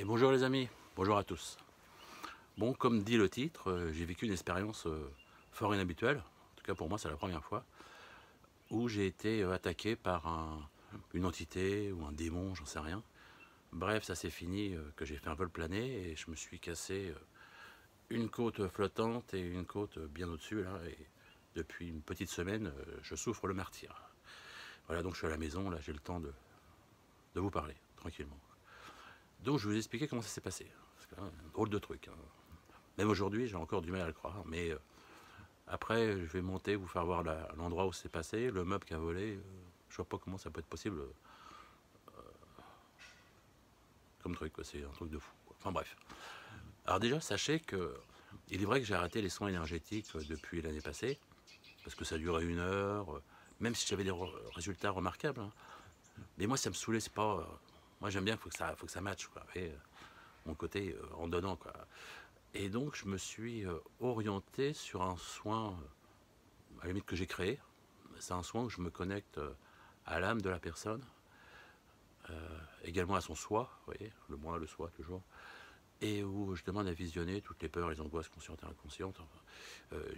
Et bonjour les amis, bonjour à tous. Bon, comme dit le titre, j'ai vécu une expérience fort inhabituelle, en tout cas pour moi c'est la première fois, où j'ai été attaqué par une entité ou un démon, j'en sais rien. Bref, ça s'est fini que j'ai fait un vol plané et je me suis cassé une côte flottante et une côte bien au-dessus là, et depuis une petite semaine, je souffre le martyre. Voilà, donc je suis à la maison, là j'ai le temps de vous parler, tranquillement. Donc je vais vous expliquer comment ça s'est passé. C'est quand même un drôle de truc, hein. Même aujourd'hui, j'ai encore du mal à le croire, mais après, je vais monter, vous faire voir l'endroit où c'est passé, le meuble qui a volé. Je vois pas comment ça peut être possible comme truc, c'est un truc de fou, quoi. Enfin bref. Alors déjà, sachez que il est vrai que j'ai arrêté les soins énergétiques depuis l'année passée, parce que ça durait 1 heure, même si j'avais des résultats remarquables, hein. Mais moi, ça me saoulait, c'est pas. Moi, j'aime bien, faut que ça matche, quoi. Et, mon côté en donnant, quoi. Et donc, je me suis orienté sur un soin, à la limite, que j'ai créé. C'est un soin où je me connecte à l'âme de la personne, également à son soi, vous voyez, le moi, le soi, toujours, et où je demande à visionner toutes les peurs, les angoisses conscientes et inconscientes.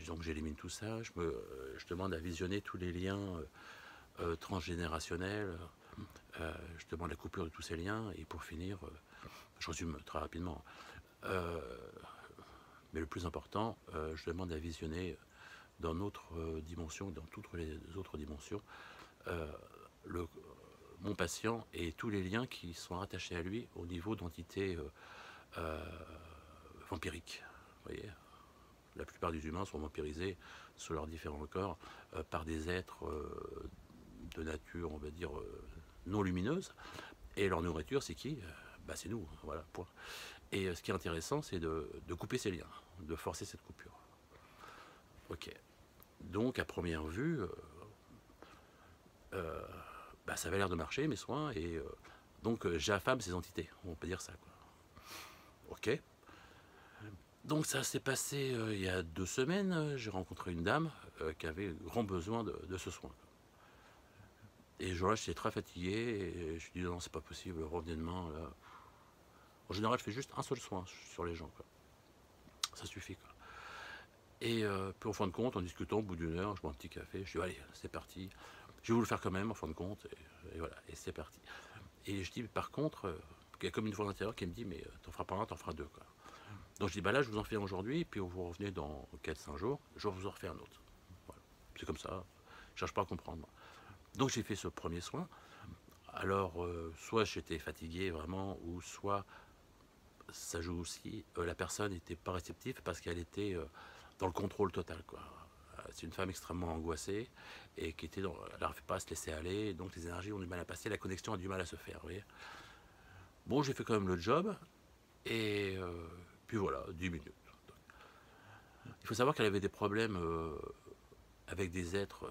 Donc, j'élimine tout ça. Je demande à visionner tous les liens transgénérationnels. Je demande la coupure de tous ces liens. Et pour finir, je résume très rapidement. Mais le plus important, je demande à visionner dans notre dimension, dans toutes les autres dimensions, euh, le, mon patient et tous les liens qui sont rattachés à lui au niveau d'entités vampiriques. Vous voyez, la plupart des humains sont vampirisés sous leurs différents corps par des êtres de nature, on va dire, non lumineuse. Et leur nourriture, c'est qui? Bah, c'est nous, voilà, point. Et ce qui est intéressant, c'est de couper ces liens, de forcer cette coupure. Ok. Donc, à première vue, bah, ça avait l'air de marcher, mes soins, et donc j'affame ces entités, on peut dire ça, quoi. Ok. Donc ça s'est passé il y a 2 semaines, j'ai rencontré une dame qui avait grand besoin de ce soin. Et ce jour-là, j'étais très fatigué, et je lui dis non, c'est pas possible, revenez demain, là. En général, je fais juste un seul soin sur les gens, quoi. Ça suffit, quoi. Et puis en fin de compte, en discutant, au bout d'1 heure, je bois un petit café, je dis allez, c'est parti. Je vais vous le faire quand même, en fin de compte, et voilà, et c'est parti. Et je dis, par contre, il y a comme une voix intérieure qui me dit, mais t'en feras pas un, t'en feras deux, quoi. Donc je dis, bah là, je vous en fais un aujourd'hui, puis vous revenez dans 4 5 jours, je vous en refais un autre. Voilà. C'est comme ça, je cherche pas à comprendre. Donc j'ai fait ce premier soin. Alors, soit j'étais fatigué vraiment, ou soit ça joue aussi, la personne n'était pas réceptive parce qu'elle était dans le contrôle total, quoi. C'est une femme extrêmement angoissée et qui était dans. Elle n'arrive pas à se laisser aller, donc les énergies ont du mal à passer, la connexion a du mal à se faire, vous voyez. Bon, j'ai fait quand même le job, et puis voilà, 10 minutes. Il faut savoir qu'elle avait des problèmes avec des êtres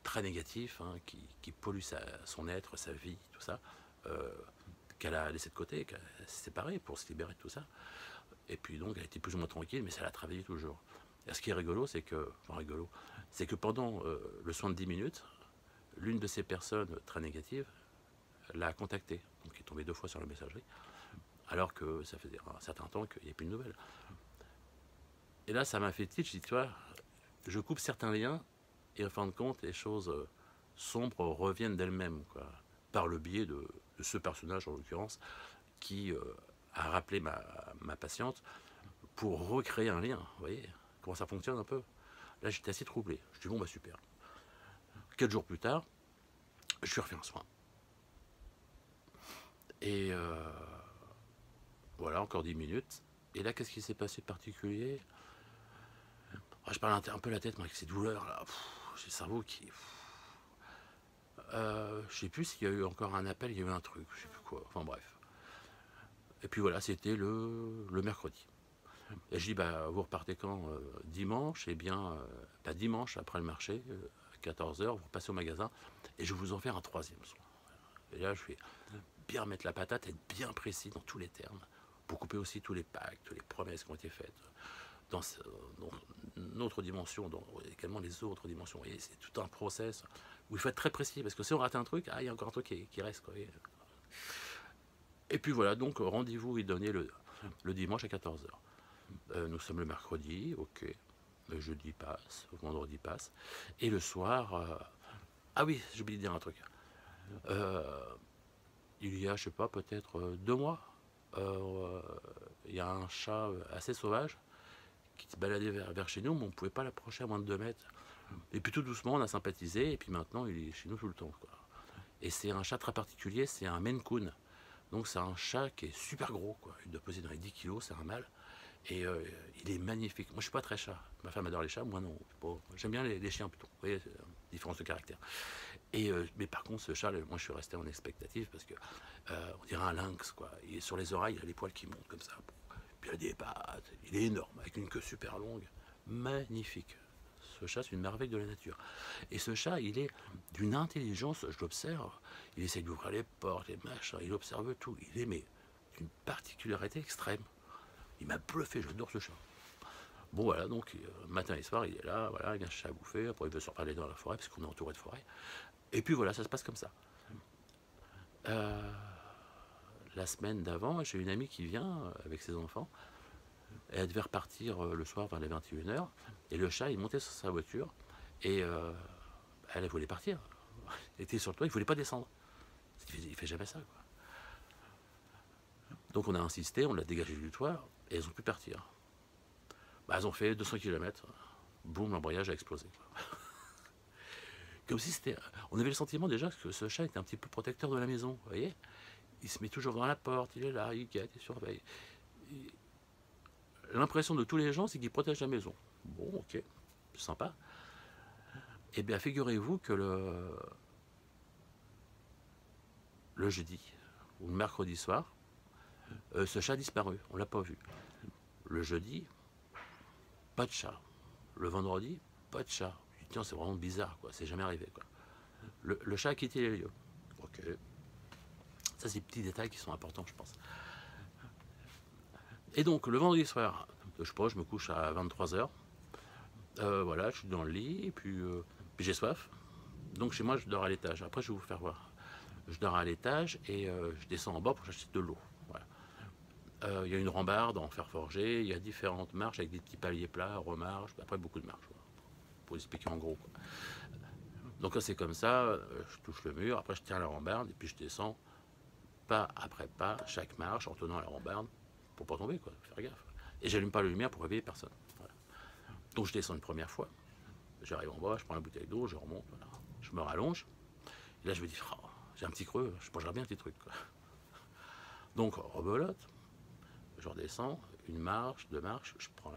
très négatifs, hein, qui polluent son être, sa vie, tout ça, qu'elle a laissé de côté, qu'elle s'est séparée pour se libérer de tout ça. Et puis donc, elle était plus ou moins tranquille, mais ça l'a travaillé toujours. Et ce qui est rigolo, c'est que, enfin rigolo, c'est que pendant le soin de 10 minutes, l'une de ces personnes très négatives l'a contacté. Donc il est tombé 2 fois sur la messagerie, alors que ça faisait un certain temps qu'il n'y avait plus de nouvelles. Et là, ça m'a fait tilt, je dis, tu vois, je coupe certains liens, et en fin de compte, les choses sombres reviennent d'elles-mêmes, quoi, par le biais de ce personnage, en l'occurrence, qui a rappelé ma patiente pour recréer un lien. Vous voyez comment ça fonctionne un peu? Là, j'étais assez troublé. Je dis, bon, bah super. 4 jours plus tard, je lui refais un soin. Et voilà, encore 10 minutes. Et là, qu'est-ce qui s'est passé de particulier? Je parle un peu la tête, moi, avec ces douleurs là. J'ai le cerveau qui. Je sais plus s'il y a eu encore un appel, il y a eu un truc, je sais plus quoi. Enfin bref. Et puis voilà, c'était le mercredi. Et je dis, bah, vous repartez quand? Dimanche? Eh bien, bah, dimanche, après le marché, à 14 heures, vous repassez au magasin, et je vais vous en faire un troisième soin. Et là, je vais bien mettre la patate, être bien précis dans tous les termes, pour couper aussi tous les pactes, les promesses qui ont été faites dans notre dimension, dans également les autres dimensions. Et c'est tout un process où il faut être très précis, parce que si on rate un truc, il y a encore un truc qui reste, quoi. Et puis voilà, donc rendez-vous est donné le dimanche à 14h. Nous sommes le mercredi, ok. Le jeudi passe, le vendredi passe. Et le soir... ah oui, j'ai oublié de dire un truc. Euh, il y a, je sais pas, peut-être 2 mois, il y a un chat assez sauvage qui se baladait vers chez nous, mais on ne pouvait pas l'approcher à moins de 2 mètres. Et puis tout doucement, on a sympathisé, et puis maintenant, il est chez nous tout le temps, quoi. Et c'est un chat très particulier, c'est un Maine Coon. Donc c'est un chat qui est super gros, quoi. Il doit peser dans les 10 kilos, c'est un mâle. Et il est magnifique. Moi, je suis pas très chat. Ma femme adore les chats, moi non. J'aime bien les chiens plutôt. Vous voyez, différence de caractère. Et, mais par contre, ce chat, moi, je suis resté en expectative parce que on dirait un lynx, quoi. Et sur les oreilles, il a les poils qui montent comme ça. Puis il a des pattes. Il est énorme, avec une queue super longue. Magnifique. Ce chat, c'est une merveille de la nature. Et ce chat, il est d'une intelligence, je l'observe. Il essaie d'ouvrir les portes, les machins, il observe tout. Il est, mais, d'une particularité extrême. Il m'a bluffé, j'adore ce chat. Bon voilà, donc matin et soir, il est là, voilà, il vient chercher à bouffer, après il veut se reparler dans la forêt, parce qu'on est entouré de forêt. Et puis voilà, ça se passe comme ça. Euh, la semaine d'avant, j'ai une amie qui vient avec ses enfants, et elle devait repartir le soir vers les 21h, et le chat, il montait sur sa voiture, et elle voulait partir. Il était sur le toit, il ne voulait pas descendre. Il fait jamais ça, quoi. Donc on a insisté, on l'a dégagé du toit, et elles ont pu partir. Bah, elles ont fait 200 km, boum, l'embrayage a explosé, quoi. Comme si c'était... On avait le sentiment déjà que ce chat était un petit peu protecteur de la maison, vous voyez. Il se met toujours dans la porte, il est là, il guette, il surveille. L'impression de tous les gens, c'est qu'il protège la maison. Bon, ok, c'est sympa. Eh bien, figurez-vous que le jeudi, ou le mercredi soir, ce chat a disparu, on ne l'a pas vu. Le jeudi, pas de chat. Le vendredi, pas de chat. Je dis, tiens, c'est vraiment bizarre, quoi. C'est jamais arrivé, quoi. Le chat a quitté les lieux. Ok. Ça, c'est des petits détails qui sont importants, je pense. Et donc, le vendredi soir, je sais pas, je me couche à 23h. Voilà, je suis dans le lit, et puis j'ai soif. Donc, chez moi, je dors à l'étage. Après, je vais vous faire voir. Je dors à l'étage et je descends en bas pour acheter de l'eau. Voilà. Il y a une rambarde en fer forgé, il y a différentes marches avec des petits paliers plats, remarches, après beaucoup de marches. Voilà. Pour expliquer en gros, quoi. Donc là, c'est comme ça, je touche le mur, après je tiens la rambarde et puis je descends pas après pas chaque marche en tenant la rambarde pour pas tomber, quoi, faire gaffe. Et j'allume pas la lumière pour réveiller personne. Voilà. Donc je descends une première fois, j'arrive en bas, je prends la bouteille d'eau, je remonte, voilà. Je me rallonge, et là je me dis, oh, j'ai un petit creux, je mangerai bien un petit truc, quoi. Donc rebelote, je redescends, une marche, 2 marches, je prends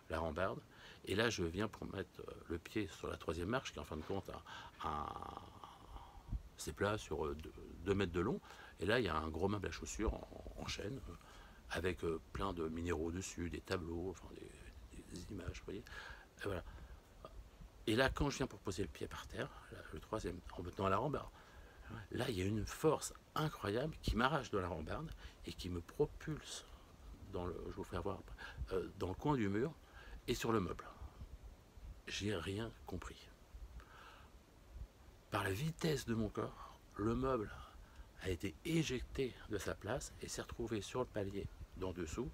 la rambarde, et là je viens pour mettre le pied sur la 3e marche, qui en fin de compte c'est plat sur 2 mètres de long, et là il y a un gros meuble à chaussures en chêne, avec plein de minéraux dessus, des tableaux, enfin des images, vous voyez. Et voilà. Et là, quand je viens pour poser le pied par terre, là, le 3e, en mettant la rambarde, là, il y a une force incroyable qui m'arrache de la rambarde et qui me propulse je vous ferai voir, dans le coin du mur et sur le meuble. J'ai rien compris. Par la vitesse de mon corps, le meuble a été éjecté de sa place et s'est retrouvé sur le palier d'en dessous,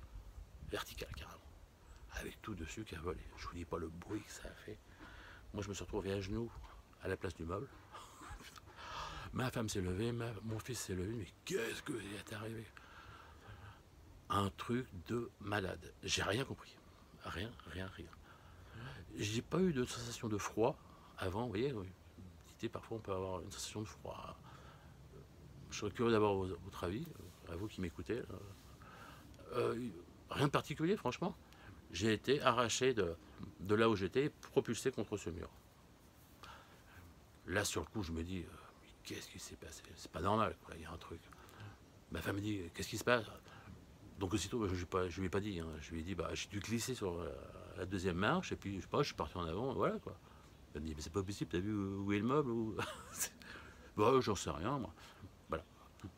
vertical carrément, avec tout dessus qui a volé. Je vous dis pas le bruit que ça a fait. Moi, je me suis retrouvé à genoux à la place du meuble. Ma femme s'est levée, mon fils s'est levé, mais qu'est-ce que est arrivé? Un truc de malade. J'ai rien compris. Rien. J'ai pas eu de sensation de froid avant, vous voyez. Oui. Parfois, on peut avoir une sensation de froid. Je serais curieux d'avoir votre avis, à vous qui m'écoutez. Rien de particulier, franchement. J'ai été arraché de là où j'étais, propulsé contre ce mur. Là, sur le coup, je me dis, mais qu'est-ce qui s'est passé? C'est pas normal, quoi. Il y a un truc. Ma femme me dit, qu'est-ce qui se passe? Donc aussitôt, je ne lui ai pas dit. Hein. Je lui ai dit, bah, j'ai dû glisser sur la 2e marche, et puis je sais pas, je suis parti en avant, et voilà, quoi. Elle me dit, mais c'est pas possible, t'as vu où est le meuble ou... Bon, j'en sais rien, moi. Voilà.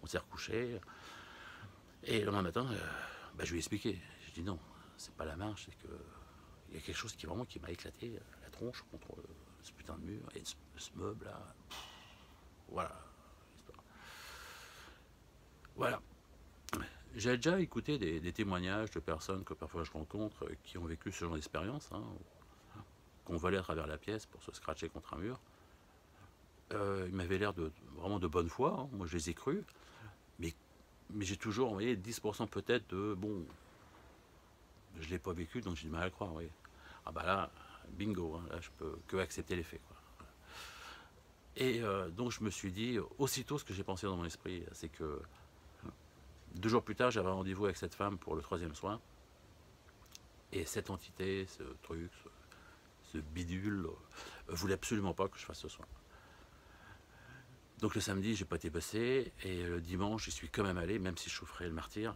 On s'est recouché. Et le lendemain matin, bah, je lui ai expliqué. J'ai dit, non, c'est pas la marche, c'est que il y a quelque chose qui m'a éclaté la tronche contre ce putain de mur et ce meuble là. Voilà. Voilà. J'ai déjà écouté des témoignages de personnes que parfois je rencontre qui ont vécu ce genre d'expérience, hein, qu'on volait à travers la pièce pour se scratcher contre un mur. Ils m'avaient l'air vraiment de bonne foi, hein. Moi je les ai crus, mais, mais j'ai toujours envoyé 10% peut-être de bon, je ne l'ai pas vécu donc j'ai du mal à le croire. Oui. Ah bah là, bingo, hein, là je peux que accepter les faits, quoi. Et donc je me suis dit, aussitôt ce que j'ai pensé dans mon esprit, c'est que 2 jours plus tard, j'avais rendez-vous avec cette femme pour le 3e soin. Et cette entité, ce truc, ce bidule, voulait absolument pas que je fasse ce soin. Donc le samedi, j'ai pas été bossé, et le dimanche, j'y suis quand même allé, même si je souffrais le martyr.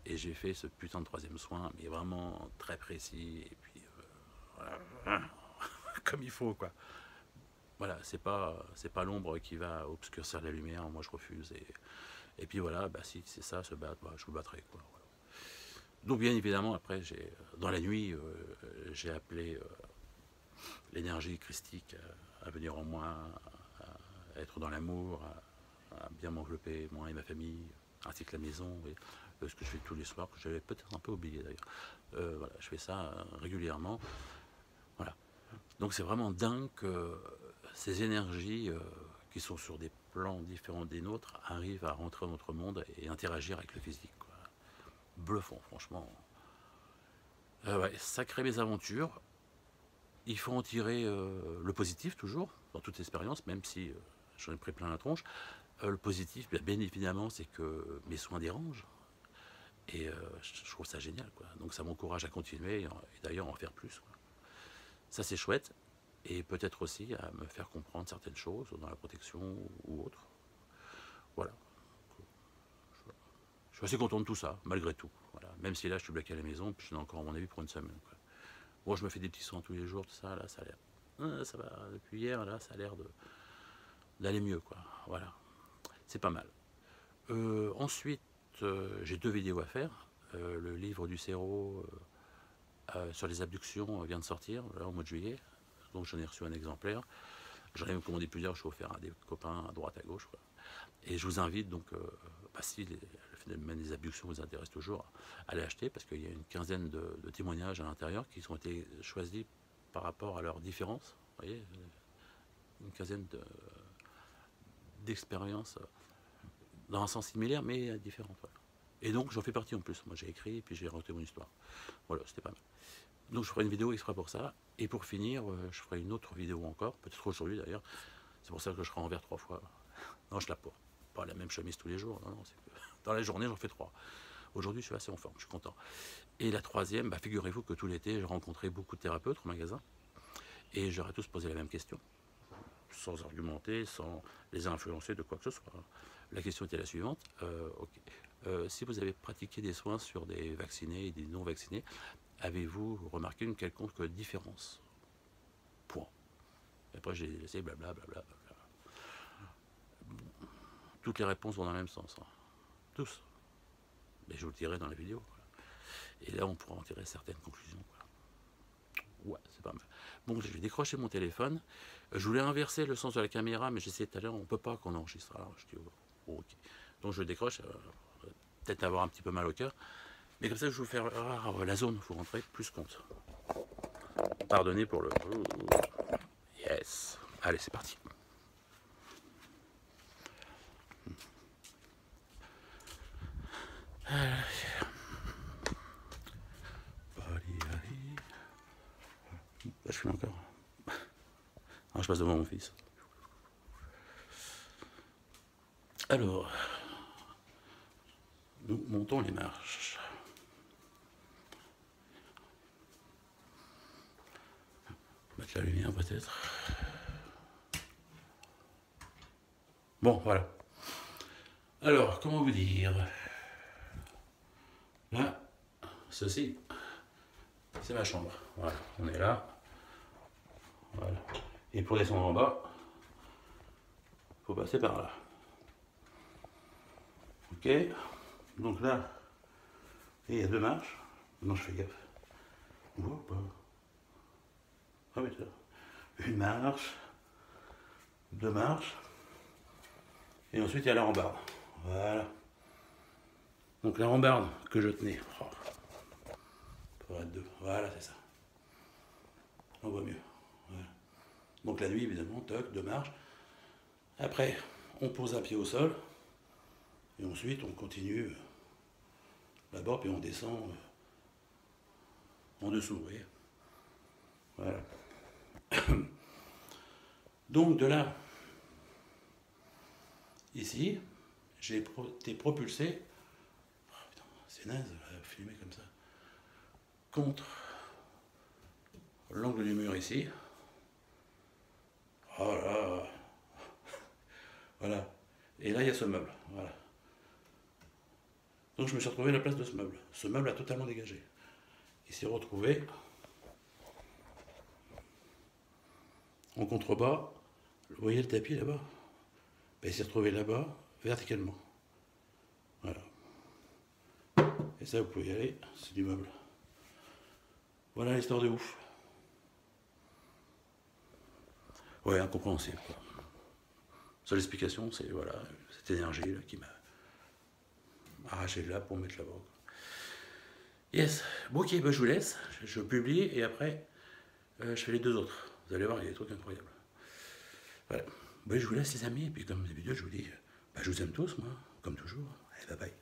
Et j'ai fait ce putain de 3e soin, mais vraiment très précis, et puis voilà, comme il faut, quoi. Voilà, c'est pas l'ombre qui va obscurcir la lumière, moi je refuse. Et puis voilà, bah si c'est ça, se battre, bah, je vous battrai, quoi. Voilà. Donc bien évidemment, après, dans la nuit, j'ai appelé l'énergie christique à venir en moi, à être dans l'amour, à bien m'envelopper, moi et ma famille, ainsi que la maison, et ce que je fais tous les soirs, que j'avais peut-être un peu oublié d'ailleurs. Voilà, je fais ça régulièrement. Voilà. Donc c'est vraiment dingue que ces énergies qui sont sur des plans différents des nôtres arrivent à rentrer dans notre monde et interagir avec le physique, quoi. Bluffant, franchement. Ouais, sacré mésaventures. Il faut en tirer le positif toujours, dans toute expérience, même si j'en ai pris plein la tronche. Le positif, bien évidemment, c'est que mes soins dérangent. Et je trouve ça génial, quoi. Donc ça m'encourage à continuer et d'ailleurs en faire plus, quoi. Ça c'est chouette. Et peut-être aussi à me faire comprendre certaines choses dans la protection ou autre. Voilà. Je suis assez content de tout ça, malgré tout. Voilà. Même si là je suis bloqué à la maison, puis je n'ai encore à mon avis pour une semaine, quoi. Bon, je me fais des petits soins tous les jours, tout ça, là ça a l'air. Ça va, depuis hier, là ça a l'air d'aller mieux, quoi. Voilà. C'est pas mal. Ensuite, j'ai 2 vidéos à faire. Le livre du Cerveau sur les abductions vient de sortir, là, au mois de juillet. Donc j'en ai reçu un exemplaire. J'en ai même commandé plusieurs, je suis offert à des copains à droite, à gauche, quoi. Et je vous invite donc, si le phénomène des abductions vous intéresse toujours, à les acheter, parce qu'il y a une quinzaine de témoignages à l'intérieur qui ont été choisis par rapport à leurs différences. Vous voyez, une quinzaine d'expériences dans un sens similaire, mais différentes. Voilà. Et donc j'en fais partie en plus. Moi j'ai écrit et puis j'ai raconté mon histoire. Voilà, c'était pas mal. Donc je ferai une vidéo exprès pour ça. Et pour finir, je ferai une autre vidéo encore, peut-être aujourd'hui d'ailleurs. C'est pour ça que je serai en vert 3 fois. Non, je la porte pas la même chemise tous les jours. Non, c'est que dans la journée, j'en fais 3. Aujourd'hui, je suis assez en forme, je suis content. Et la 3e, bah, figurez-vous que tout l'été, j'ai rencontré beaucoup de thérapeutes au magasin. Et j'aurais tous posé la même question. Sans argumenter, sans les influencer de quoi que ce soit. La question était la suivante. Si vous avez pratiqué des soins sur des vaccinés et des non-vaccinés, avez-vous remarqué une quelconque différence? Point. Et après, j'ai laissé blablabla. Toutes les réponses vont dans le même sens, hein. Tous. Mais je vous le dirai dans la vidéo, quoi. Et là, on pourra en tirer certaines conclusions, quoi. Ouais, c'est pas mal. Bon, je vais décrocher mon téléphone. Je voulais inverser le sens de la caméra, mais j'essayais tout à l'heure, on ne peut pas qu'on enregistre. Alors, je dis, ok. Donc, je décroche, peut-être avoir un petit peu mal au cœur. Mais comme ça, je vais vous faire la zone où vous rentrez plus compte. Pardonnez pour le... Yes. Allez, c'est parti. Là, je filme encore. Alors, je passe devant mon fils. Alors, nous montons les marches. Mettre la lumière peut-être. Bon, voilà. Alors, comment vous dire? Là, ceci, c'est ma chambre. Voilà, on est là. Voilà. Et pour descendre en bas, il faut passer par là. Ok. Donc là, il y a 2 marches. Non, je fais gaffe. On voit ou pas? Ah oui, c'est là. Une marche, 2 marches. Et ensuite, il y a là en bas. Voilà. Donc la rambarde que je tenais, oh, pour être deux, voilà, c'est ça. On voit mieux. Voilà. Donc la nuit, évidemment, toc, 2 marches. Après, on pose un pied au sol. Et ensuite, on continue là-bas, puis on descend en dessous, vous voyez. Voilà. Donc de là, ici, j'ai été propulsé, oh, putain, c'est naze, filmer comme ça, contre l'angle du mur ici. Oh là, voilà. Et là, il y a ce meuble, voilà. Donc je me suis retrouvé à la place de ce meuble. Ce meuble a totalement dégagé. Il s'est retrouvé en contrebas. Vous voyez le tapis là-bas? Ben, il s'est retrouvé là-bas, verticalement. Voilà. Et ça, vous pouvez y aller, c'est du meuble. Voilà l'histoire de ouf. Ouais, incompréhensible, quoi. Seule explication, c'est voilà, cette énergie là qui m'a arraché de là pour mettre là-bas. Yes, bon ok, ben je vous laisse, je publie et après je fais les 2 autres. Vous allez voir, il y a des trucs incroyables. Voilà, ben, je vous laisse les amis, et puis comme d'habitude je vous dis, ben, je vous aime tous moi, comme toujours. Allez, bye bye.